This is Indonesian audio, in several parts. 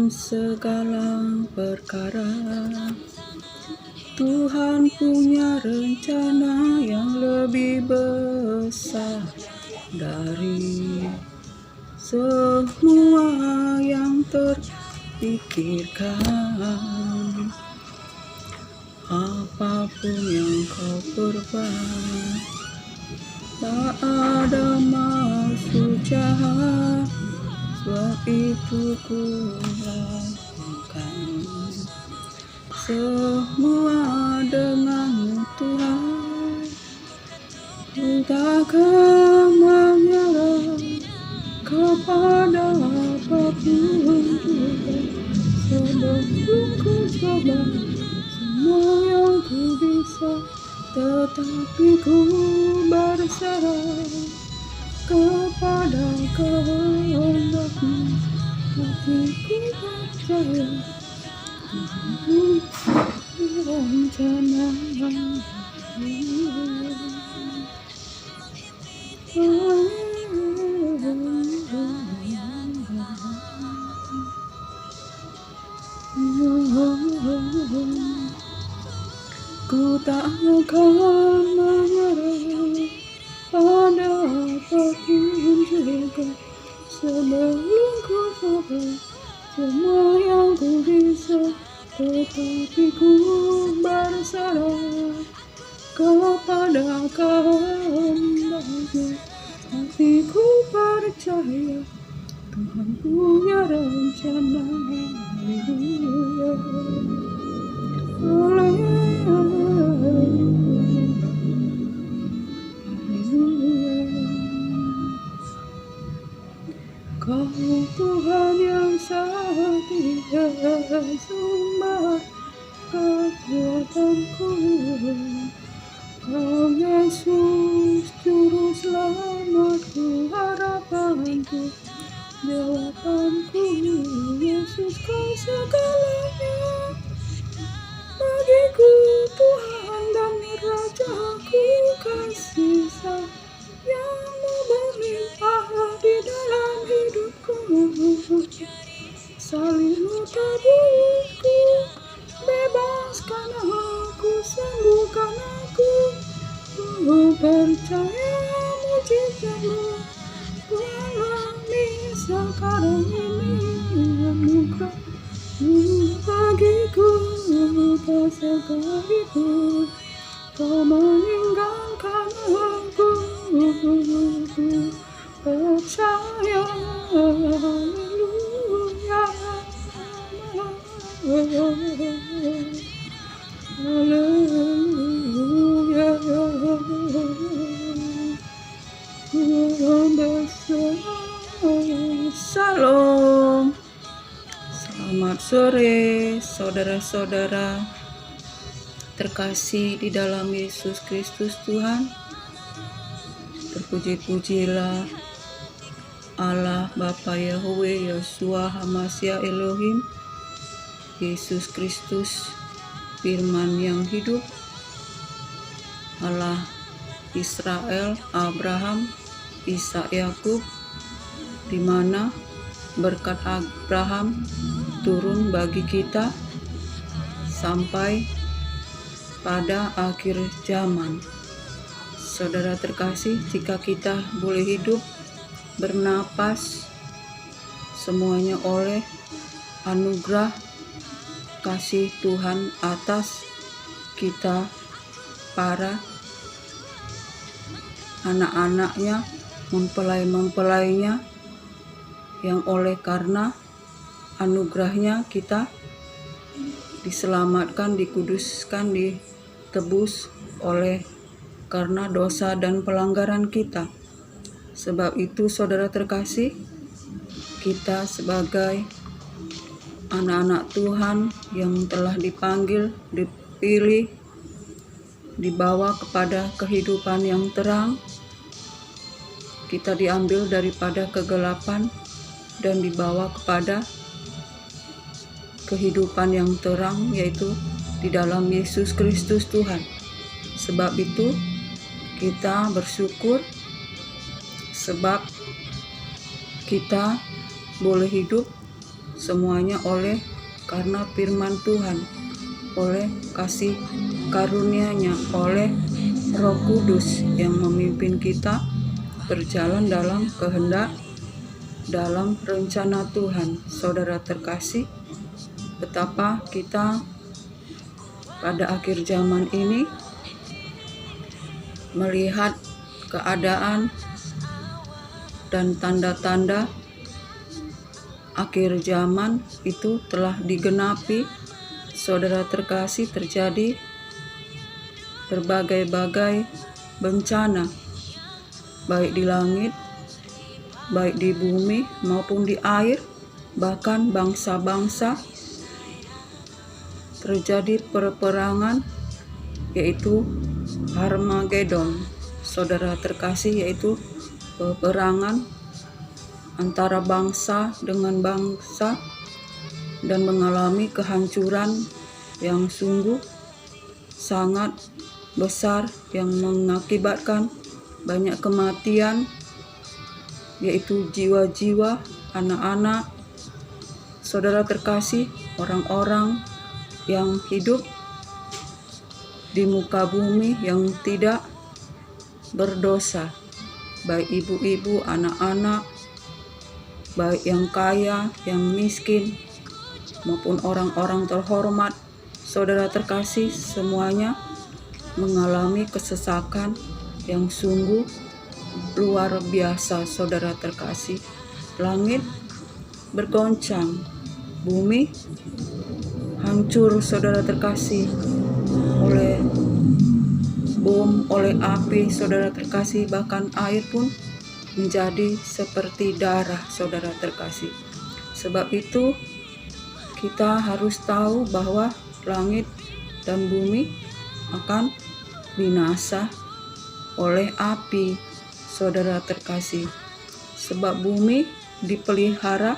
dalam segala perkara. Tuhan punya rencana yang lebih besar dari semua yang terpikirkan. Apapun yang kau perbuat, tak ada maksud jahat, sebab itu ku lakukan semua dengan Tuhan. Ku takkan menyerah kepada apapun juga, sebelum ku coba semua yang ku bisa, tetapi ku berserah kepada kehendak-Mu. Hatiku percaya Tuhan rencana. Ku tak akan menyerah pada apapun juga, sebelum ku coba semua yang ku bisa, tetapi ku berserah kepada kehendak-Mu. Hatiku percaya Tuhan punya rencana. Haleluya. Kau Tuhan yang setia, sembah kekuatanku. Kau Yesus juru selamatku, harapanku, jawabanku. Yesus kau segalanya bagiku, Tuhan dan Rajaku. Kasih sayang-Mu berlimpah di dalam hidupku. Salib-Mu tebusku, bebaskan aku, sembuhkan aku. Ku percaya mujizat-Mu ku alami sekarang ini. Anugerah-Mu bagiku tak sekaliku kau meninggalkan aku. Percaya, haleluya, haleluya. Shalom. Selamat sore saudara-saudara terkasih di dalam Yesus Kristus Tuhan. Terpuji-pujilah Allah Bapa Yahweh Yeshua Hamasya Elohim, Yesus Kristus, firman yang hidup, Allah Israel, Abraham, Ishak, Yakub, di mana berkat Abraham turun bagi kita sampai pada akhir zaman. Saudara terkasih, jika kita boleh hidup, bernapas, semuanya oleh anugerah kasih Tuhan atas kita para anak-anaknya, mempelai-mempelainya, yang oleh karena anugerahnya kita diselamatkan, dikuduskan, ditebus oleh karena dosa dan pelanggaran kita. Sebab itu saudara terkasih, kita sebagai anak-anak Tuhan yang telah dipanggil, dipilih, dibawa kepada kehidupan yang terang, kita diambil daripada kegelapan dan dibawa kepada kehidupan yang terang, yaitu di dalam Yesus Kristus Tuhan. Sebab itu kita bersyukur sebab kita boleh hidup semuanya oleh karena firman Tuhan, oleh kasih karunia-Nya, oleh Roh Kudus yang memimpin kita berjalan dalam kehendak, dalam rencana Tuhan. Saudara terkasih, betapa kita pada akhir zaman ini melihat keadaan dan tanda-tanda akhir zaman itu telah digenapi. Saudara terkasih, terjadi berbagai-bagai bencana, baik di langit, baik di bumi maupun di air, bahkan bangsa-bangsa terjadi peperangan, yaitu Harmagedon. Saudara terkasih, yaitu peperangan antara bangsa dengan bangsa dan mengalami kehancuran yang sungguh sangat besar yang mengakibatkan banyak kematian, yaitu jiwa-jiwa anak-anak. Saudara terkasih, orang-orang yang hidup di muka bumi yang tidak berdosa, baik ibu-ibu, anak-anak, baik yang kaya, yang miskin, maupun orang-orang terhormat. Saudara terkasih, semuanya mengalami kesesakan yang sungguh luar biasa. Saudara terkasih, langit bergoncang, bumi hancur. Saudara terkasih, oleh bom, oleh api. Saudara terkasih, bahkan air pun menjadi seperti darah. Saudara terkasih, sebab itu kita harus tahu bahwa langit dan bumi akan binasa oleh api. Saudara terkasih, sebab bumi dipelihara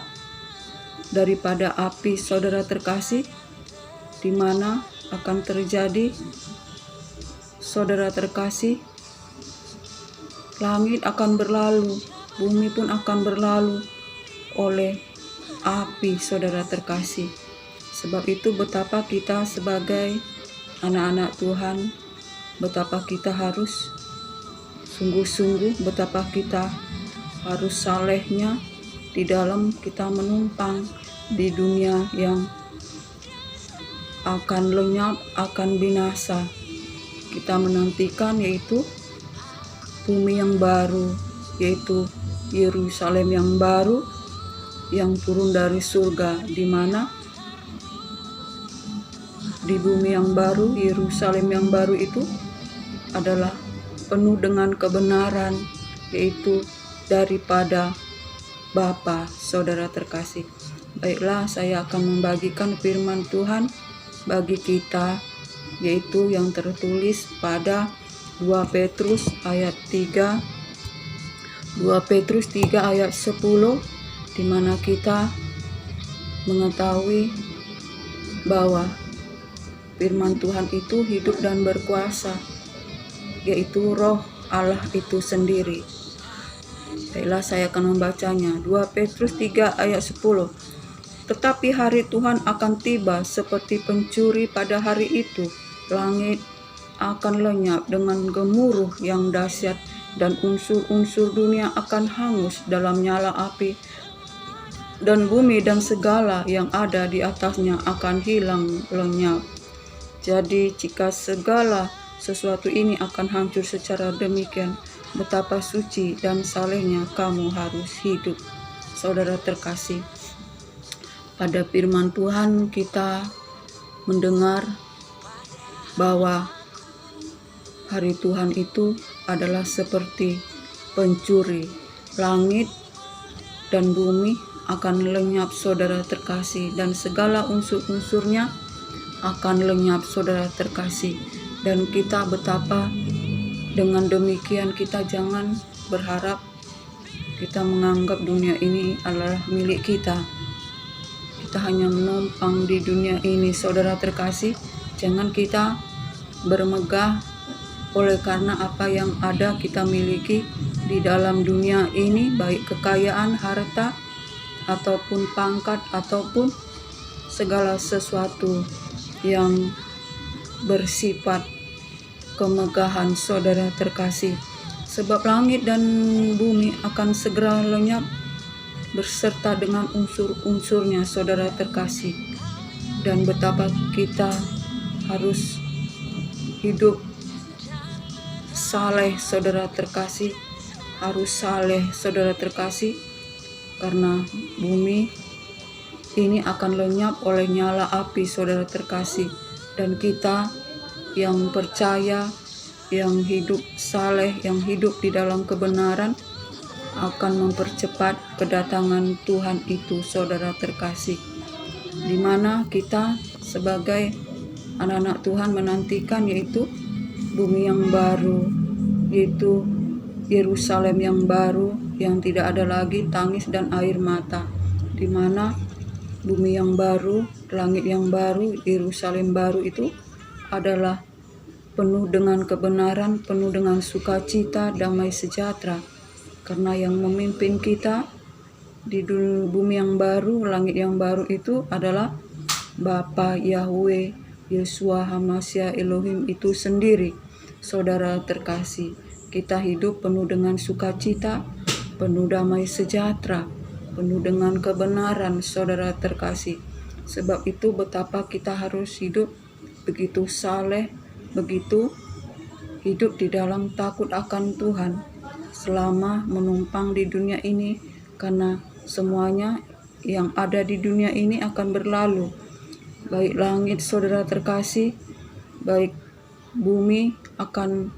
daripada api. Saudara terkasih, di mana akan terjadi, saudara terkasih, langit akan berlalu, bumi pun akan berlalu oleh api. Saudara terkasih, sebab itu betapa kita sebagai anak-anak Tuhan, betapa kita harus sungguh-sungguh, betapa kita harus salehnya di dalam kita menumpang di dunia yang akan lenyap, akan binasa. Kita menantikan yaitu bumi yang baru, yaitu Yerusalem yang baru yang turun dari surga, di mana di bumi yang baru, Yerusalem yang baru itu adalah penuh dengan kebenaran, yaitu daripada Bapa. Saudara terkasih, baiklah, saya akan membagikan firman Tuhan bagi kita, yaitu yang tertulis pada 2 Petrus ayat 3, 2 Petrus 3 ayat 10, di mana kita mengetahui bahwa firman Tuhan itu hidup dan berkuasa, yaitu Roh Allah itu sendiri. Baiklah, saya akan membacanya. 2 Petrus 3 ayat 10. Tetapi hari Tuhan akan tiba seperti pencuri pada hari itu. Langit akan lenyap dengan gemuruh yang dahsyat, dan unsur-unsur dunia akan hangus dalam nyala api, dan bumi dan segala yang ada di atasnya akan hilang lenyap. Jadi jika segala sesuatu ini akan hancur secara demikian, betapa suci dan salehnya kamu harus hidup. Saudara terkasih, pada firman Tuhan kita mendengar bahwa hari Tuhan itu adalah seperti pencuri. Langit dan bumi akan lenyap, saudara terkasih, dan segala unsur-unsurnya akan lenyap, saudara terkasih. Dan kita betapa dengan demikian kita jangan berharap kita menganggap dunia ini adalah milik kita. Kita hanya menumpang di dunia ini, saudara terkasih. Jangan kita bermegah oleh karena apa yang ada kita miliki di dalam dunia ini, baik kekayaan, harta, ataupun pangkat ataupun segala sesuatu yang bersifat kemegahan, saudara terkasih. Sebab langit dan bumi akan segera lenyap berserta dengan unsur-unsurnya, saudara terkasih. Dan betapa kita harus hidup saleh, saudara terkasih. Harus saleh, saudara terkasih, karena bumi ini akan lenyap oleh nyala api, saudara terkasih. Dan kita yang percaya, yang hidup saleh, yang hidup di dalam kebenaran, akan mempercepat kedatangan Tuhan itu, saudara terkasih. Di mana kita sebagai anak-anak Tuhan menantikan yaitu bumi yang baru, yaitu Yerusalem yang baru, yang tidak ada lagi tangis dan air mata. Di mana bumi yang baru, langit yang baru, Yerusalem baru itu adalah penuh dengan kebenaran, penuh dengan sukacita, damai sejahtera. Karena yang memimpin kita di bumi yang baru, langit yang baru itu adalah Bapa Yahweh, Yeshua HaMashiach Elohim itu sendiri, saudara terkasih. Kita hidup penuh dengan sukacita, penuh damai sejahtera, penuh dengan kebenaran, saudara terkasih. Sebab itu betapa kita harus hidup begitu saleh, begitu hidup di dalam takut akan Tuhan selama menumpang di dunia ini, karena semuanya yang ada di dunia ini akan berlalu. Baik langit, saudara terkasih, baik bumi akan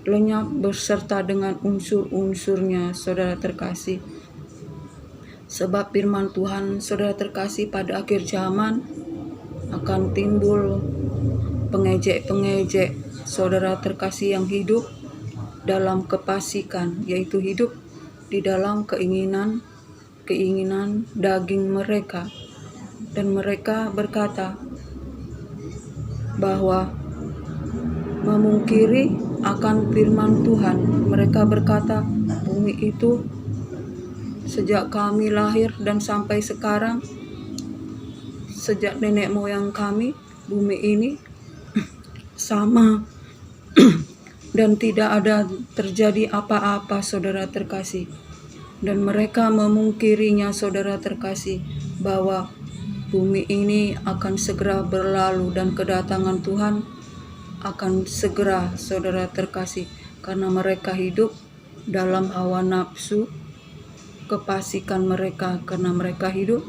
lenyap berserta dengan unsur-unsurnya, saudara terkasih. Sebab firman Tuhan, saudara terkasih, pada akhir zaman akan timbul pengejek-pengejek, saudara terkasih, yang hidup dalam kefasikan, yaitu hidup di dalam keinginan daging mereka. Dan mereka berkata bahwa memungkiri akan firman Tuhan. Mereka berkata, bumi itu sejak kami lahir dan sampai sekarang, sejak nenek moyang kami, bumi ini sama dan tidak ada terjadi apa-apa, saudara terkasih. Dan mereka memungkirinya, saudara terkasih, bahwa bumi ini akan segera berlalu dan kedatangan Tuhan akan segera, saudara terkasih. Karena mereka hidup dalam hawa nafsu kefasikan mereka, karena mereka hidup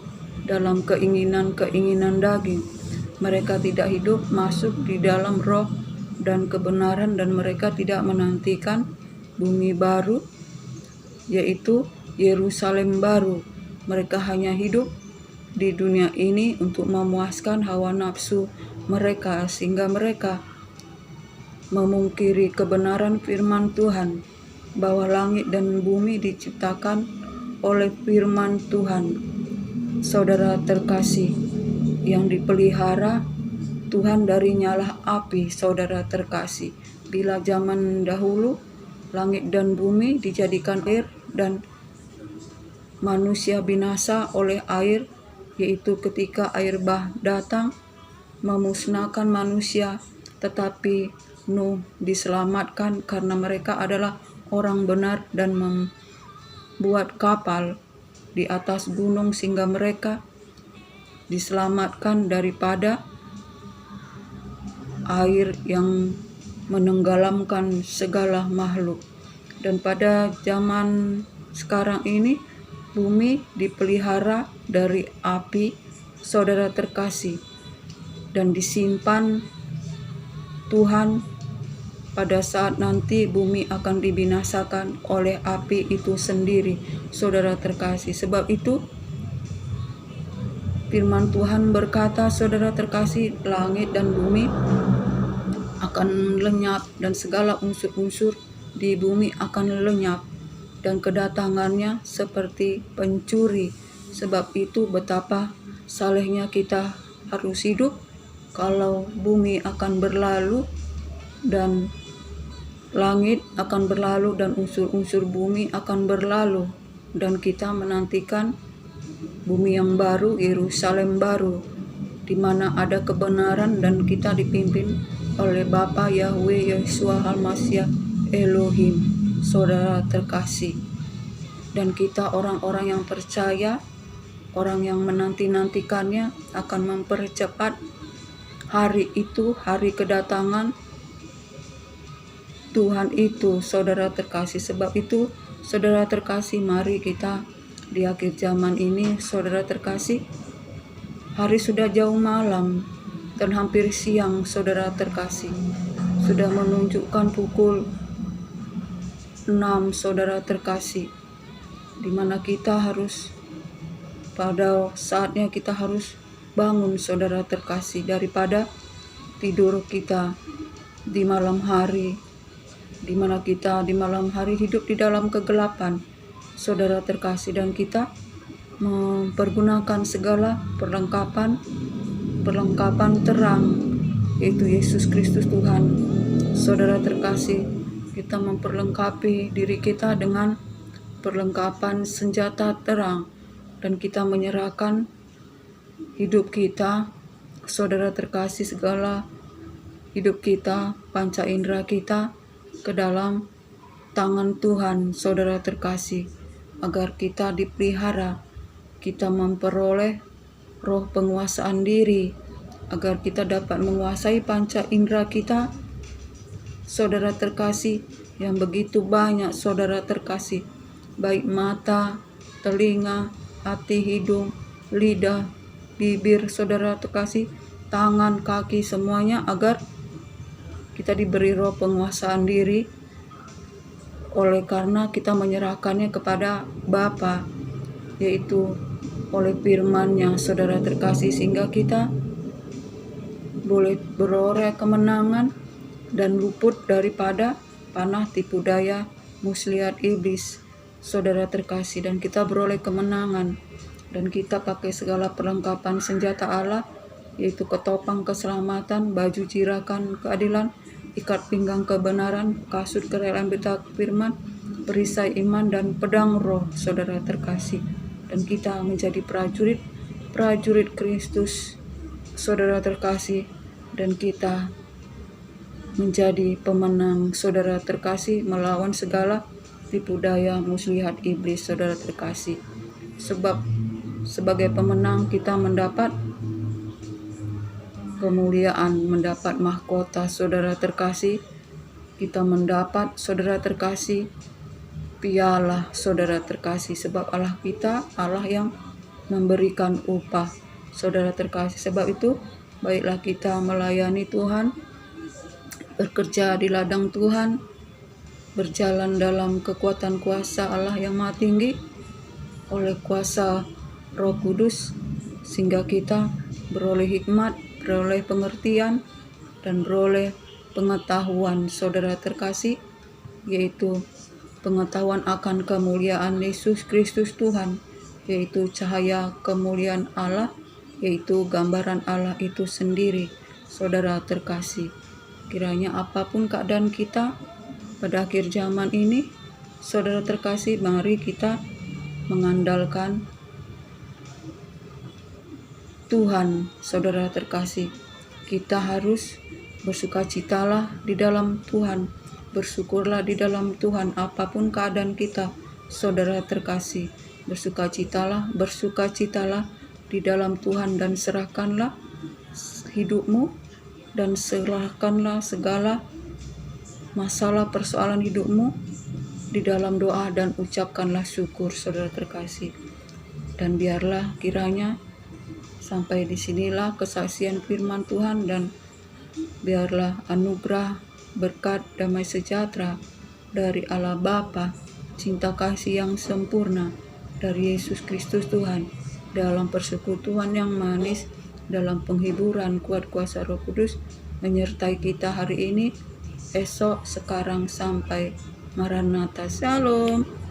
dalam keinginan daging. Mereka tidak hidup masuk di dalam roh dan kebenaran, dan mereka tidak menantikan bumi baru, yaitu Yerusalem baru. Mereka hanya hidup di dunia ini untuk memuaskan hawa nafsu mereka, sehingga mereka memungkiri kebenaran firman Tuhan, bahwa langit dan bumi diciptakan oleh firman Tuhan, saudara terkasih, yang dipelihara Tuhan dari nyala api, saudara terkasih. Bila zaman dahulu langit dan bumi dijadikan air dan manusia binasa oleh air, yaitu ketika air bah datang memusnahkan manusia, tetapi Nuh diselamatkan karena mereka adalah orang benar dan membuat kapal di atas gunung, sehingga mereka diselamatkan daripada air yang menenggelamkan segala makhluk. Dan pada zaman sekarang ini bumi dipelihara dari api, saudara terkasih, dan disimpan Tuhan. Pada saat nanti bumi akan dibinasakan oleh api itu sendiri, saudara terkasih. Sebab itu firman Tuhan berkata, saudara terkasih, langit dan bumi akan lenyap dan segala unsur-unsur di bumi akan lenyap, dan kedatangannya seperti pencuri. Sebab itu betapa salehnya kita harus hidup kalau bumi akan berlalu dan langit akan berlalu dan unsur-unsur bumi akan berlalu, dan kita menantikan bumi yang baru, Yerusalem baru, di mana ada kebenaran dan kita dipimpin oleh Bapa Yahweh Yeshua HaMashiach Elohim, saudara terkasih. Dan kita orang-orang yang percaya, orang yang menanti-nantikannya akan mempercepat hari itu, hari kedatangan Tuhan itu, saudara terkasih. Sebab itu, saudara terkasih, mari kita di akhir zaman ini, saudara terkasih, hari sudah jauh malam dan hampir siang, saudara terkasih. Sudah menunjukkan pukul 6, saudara terkasih, di mana kita harus, pada saatnya kita harus bangun, saudara terkasih, daripada tidur kita di malam hari, di mana kita di malam hari hidup di dalam kegelapan, saudara terkasih, dan kita mempergunakan segala perlengkapan terang, yaitu Yesus Kristus Tuhan. Saudara terkasih, kita memperlengkapi diri kita dengan perlengkapan senjata terang, dan kita menyerahkan hidup kita, saudara terkasih, segala hidup kita, panca indera kita ke dalam tangan Tuhan, saudara terkasih, agar kita dipelihara, kita memperoleh roh penguasaan diri, agar kita dapat menguasai panca indera kita, saudara terkasih, yang begitu banyak, saudara terkasih, baik mata, telinga, hati, hidung, lidah, bibir, saudara terkasih, tangan, kaki, semuanya, agar kita diberi roh penguasaan diri, oleh karena kita menyerahkannya kepada Bapa, yaitu oleh firman-Nya, saudara terkasih, sehingga kita boleh beroleh kemenangan dan luput daripada panah tipu daya muslihat iblis, saudara terkasih, dan kita beroleh kemenangan, dan kita pakai segala perlengkapan senjata Allah, yaitu ketopang keselamatan, baju jirakan keadilan, ikat pinggang kebenaran, kasut kerelaan berita firman, perisai iman, dan pedang roh, saudara terkasih. Dan kita menjadi prajurit Kristus, saudara terkasih, dan kita menjadi pemenang, saudara terkasih, melawan segala tipu daya muslihat iblis, saudara terkasih. Sebab sebagai pemenang kita mendapat kemuliaan, mendapat mahkota, saudara terkasih. Kita mendapat, saudara terkasih, piala, saudara terkasih. Sebab Allah kita, Allah yang memberikan upah, saudara terkasih. Sebab itu, baiklah kita melayani Tuhan, bekerja di ladang Tuhan, berjalan dalam kekuatan kuasa Allah yang Maha Tinggi, oleh kuasa Roh Kudus, sehingga kita beroleh hikmat, beroleh pengertian, dan beroleh pengetahuan, saudara terkasih, yaitu pengetahuan akan kemuliaan Yesus Kristus Tuhan, yaitu cahaya kemuliaan Allah, yaitu gambaran Allah itu sendiri, saudara terkasih. Kiranya apapun keadaan kita pada akhir zaman ini, saudara terkasih, mari kita mengandalkan Tuhan, saudara terkasih. Kita harus bersukacitalah di dalam Tuhan, bersyukurlah di dalam Tuhan apapun keadaan kita, saudara terkasih. Bersukacitalah di dalam Tuhan, dan serahkanlah hidupmu, dan serahkanlah segala masalah persoalan hidupmu di dalam doa, dan ucapkanlah syukur, saudara terkasih. Dan biarlah kiranya sampai disinilah kesaksian firman Tuhan, dan biarlah anugerah, berkat, damai sejahtera dari Allah Bapa, cinta kasih yang sempurna dari Yesus Kristus Tuhan, dalam persekutuan yang manis, dalam penghiburan kuat kuasa Roh Kudus, menyertai kita hari ini, esok, sekarang, sampai Maranatha. Shalom.